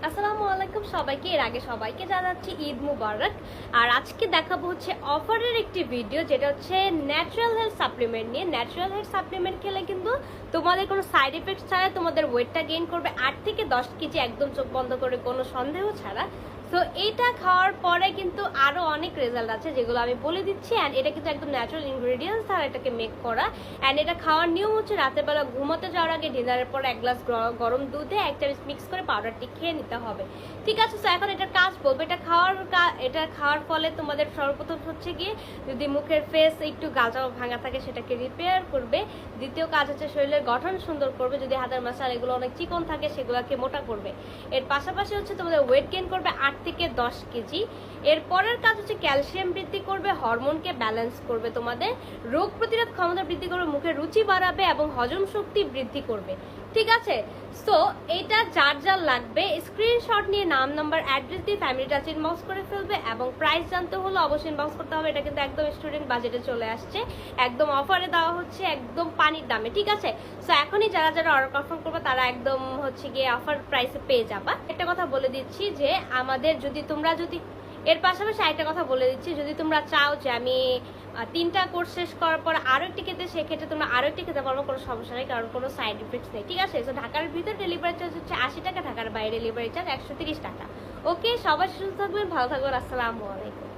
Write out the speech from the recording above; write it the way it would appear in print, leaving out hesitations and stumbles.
আসসালামু আলাইকুম সবাইকে। এর আগে সবাইকে জানাচ্ছি ঈদ মুবারক। আর আজকে দেখাবো হচ্ছে অফারের একটি ভিডিও, যেটা হচ্ছে ন্যাচারাল হেলথ সাপ্লিমেন্ট নিয়ে। ন্যাচারাল হেলথ সাপ্লিমেন্ট খেলে কিন্তু তোমাদের কোনো সাইড এফেক্ট ছাড়া তোমাদের ওয়েটটা গেইন করবে 8 থেকে 10 কেজি, একদম চোখ বন্ধ করে, কোনো সন্দেহ ছাড়া। তো এইটা খাওয়ার পরে কিন্তু আরো অনেক রেজাল্ট আছে, যেগুলো আমি বলে দিচ্ছি। অ্যান্ড এটা কিন্তু একদম ন্যাচারাল ইনগ্রেডিয়েন্টস দ্বারা এটাকে মেক করা। অ্যান্ড এটা খাওয়ার নিয়ম হচ্ছে রাতের বেলা ঘুমোতে যাওয়ার আগে ডিনারের পর 1 গ্লাস গরম দুধে 1 চামচ মিক্স করে পাউডারটি খেয়ে নিতে হবে। ঠিক আছে, তো এখন এটার কাজ বলবো। এটা খাওয়ার ফলে তোমাদের সর্বপ্রথম হচ্ছে গিয়ে, যদি মুখের ফেস একটু গাজা ভাঙা থাকে সেটাকে রিপেয়ার করবে। দ্বিতীয় কাজ হচ্ছে শরীরের গঠন সুন্দর করবে। যদি হাতের মাসাল এগুলো অনেক চিকন থাকে সেগুলোকে মোটা করবে। এর পাশাপাশি হচ্ছে তোমাদের ওয়েট গেইন করবে 8 থেকে 10 কেজি। এর পরের কাজ হচ্ছে ক্যালসিয়াম বৃদ্ধি করবে, হরমোনকে ব্যালেন্স করবে, তোমাদের রোগ প্রতিরোধ ক্ষমতা বৃদ্ধি করবে, মুখের রুচি বাড়াবে এবং হজম শক্তি বৃদ্ধি করবে। ঠিক আছে, সো এটা যার যার লাগবে স্ক্রিনশট নিয়ে নাম, নাম্বার, অ্যাড্রেস দিয়ে ফ্যামিলিটা ইনবক্স করে ফেলবে। এবং প্রাইস জানতে হলে অবশ্যই ইনবক্স করতে হবে। এটা কিন্তু একদম স্টুডেন্ট বাজেটে চলে আসছে, একদম অফারে দেওয়া হচ্ছে, একদম পানির দামে। ঠিক আছে, সো এখনই যারা যারা অর্ডার কনফার্ম করবে তারা একদম হচ্ছে গিয়ে অফার প্রাইসে পেয়ে যাবা। একটা কথা বলে দিচ্ছি যে আমাদের যদি এর পাশাপাশি একটা কথা বলে দিচ্ছি, যদি তোমরা চাও যে আমি 3টা কোর্স শেষ করার পর আরো একটি খেতে, সেক্ষেত্রে তোমরা আরো একটি খেতে পারবো, কোনো সমস্যা নেই, কারণ কোনো সাইড ইফেক্টস নেই। ঠিক আছে, তো ঢাকার ভিতর ডেলিভারি চার্জ হচ্ছে 80 টাকা, ঢাকার বাইরে ডেলিভারি চার্জ 130 টাকা। ওকে, সবাই সুস্থ থাকবেন, ভালো থাকবেন, আসসালামু আলাইকুম।